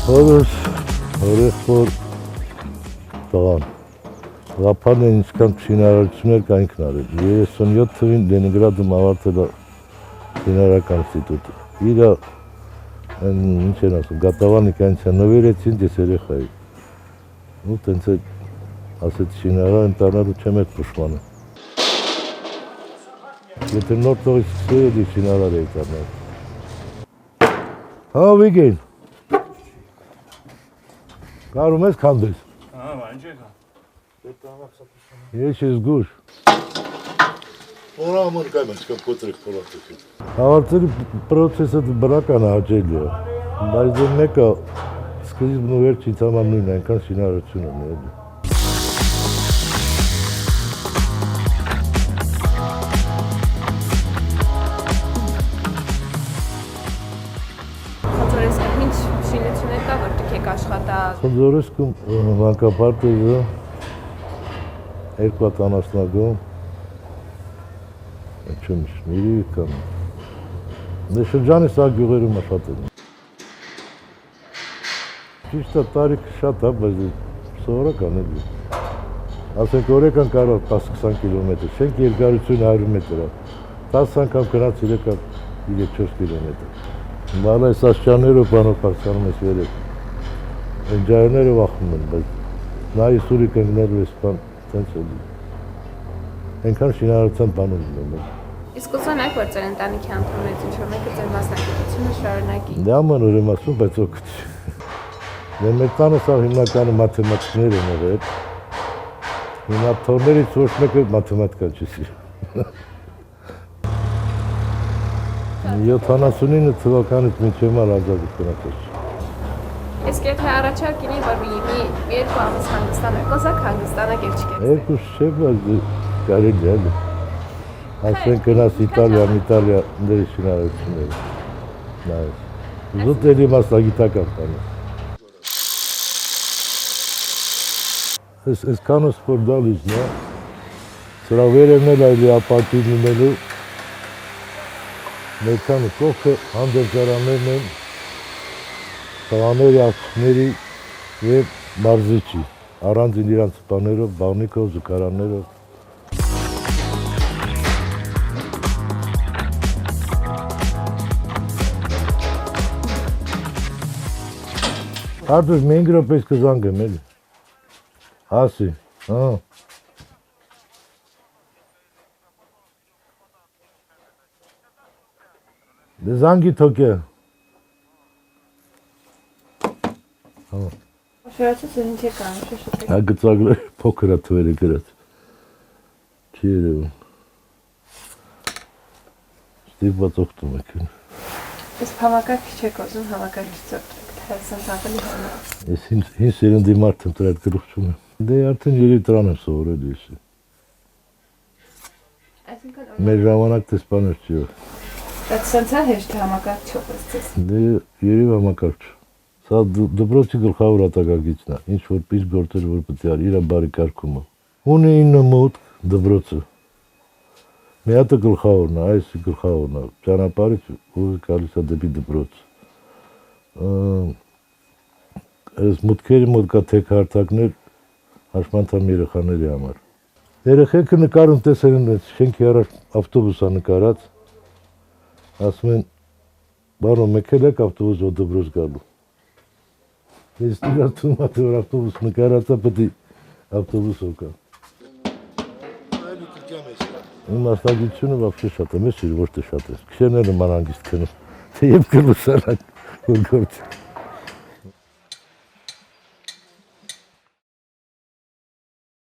Օրեսպոր տղան, Ղափանն են իսկան շինարարություններ կա ինքն արել, 37 թվին Լենինգրադում ավարտել է շինարարական ինստիտուտը, իրա ինչ են ասում, գատավանիկանցյան նվիրեցին դես երեխայի, ու տենց է ասեց շինարար ընտանալու չեմ էտ պուշմանը, եթե նոր տողից սկսել էդի շինարար էի տանալ, հա Վիգեն, կարում ես կանդես, ինչ եկա, ես ես գուշ, Ora amân cai mă, că potrec pe la tăcut. Avարտել procesը բրական հաճելի է, բայց դե մեկը սկիզբն ու վերջից համար նույնն է, այնքան շինարարություն ունի էլի։ Խնձորեսկում ինչ շինություններ կա, որտեղ եք աշխատած։ Խնձորեսկում մանկապարտեզը, երկու տանասնագում, Չեմ միրի կամ դե շրջանի սա գյուղերում աշխատել։ Ճիշտ է տարիքը շատ է, բայց սովորական էլի։ Ասենք օրական կարող 10-20 կիլոմետր, շենք երկարությունը 100 մետր է։ 10 անգամ գնաց 3-4 կիլոմետր։ Բանը այս աշճաններով բանով պարսանում ես վերև։ Այն ջայրները վախում են, բայց նայի սուրի կնգնելու ես բան, տենց էլի։ Այնքան շինարարության բանում ունեմ։ Իսկ ուսան եք, որ ձեր ընտանիքի անդամներից ինչ-որ մեկը ձեր մասնագիտությունը շարունակի։ Դե աման որ եմ ասում, բայց օգուտ չի։ Դե մեր տանը սա հիմնականը մաթեմատիկներ են եղել։ Հիմա թորներից ոչ մեկը մաթեմատիկա չի սիրում։ 79 թվականից մինչև մար արձակություն ակոս։ Իսկ եթե առաջարկ լինի, որ մի երկու ամիս հանգստանակ, կոզակ հանգստանակ էլ չկեք։ Երկու չէ, բայց կարելի է։ Ասենք գնաս Իտալիա, ների շինարարությունները։ Նայես։ Զուտ էլի մասնագիտական բան է։ Այս կանո սպորդալիզն է, սրա վերևն էլ այլի ապարտին լինելու, ներքանը կողքը հանդերձարաններն են, տղաների, աղջիկների և մարզիչի, առանձին իրանց սպաներով, բաղնիկով, զուգարաններով։ Արդուր մենք ռոպես կզանգեմ էլի, հասի, հա։ Դե զանգի թոք է։ Շարացած ինչ եկան, շշտեք։ Հա գծագրը փոքր է թվերը գրած, չի երևում, ստիպված օգտում եք։ Իսկ համակարգ չեք ոզում, համակարգ չծորտեք, թե սնտապելի համար։ Ես հին սերնդի մարդ եմ տրայդ գրուղ չունեմ։ Դե արդեն երի տրան եմ սովորել եսի։ Մեր ժամանակ տեսպաներ չի որ։ Այդ սենց է հեշտ համակարգ չոպես ձեզ։ Դե երիվ համակարգ չէ։ Սա դպրոցի գլխավոր ատակագիծն է, ինչ որ պիս գործեր որ պետք է արի, իրա բարի կարգումը։ Ունի 9 մոտ դպրոցը։ Մի հատը գլխավորն է, այս գլխավորն է, ճանապարհից ուղի գալիս է դեպի դպրոց։ Այս մուտքերի մոտ կա թեքահարտակներ հաշմանդամ երեխաների համար։ Երեխեքը նկարում տեսել են շենքի առաջ ավտոբուս է նկարած, ասում են, բարո մեկել եք ավտոբուս որ դպրոց գալու։ Ես իրար թվում է, որ ավտոբուս նկարած է, պետք է ավտոբուսով կա։ Իմ մասնագիտությունը վավշե շատ է, մեզ չէր ոչ թե շատ է, քշերները ման հանգիստ քնում, թե եվ կլուսանակ, որ գործի։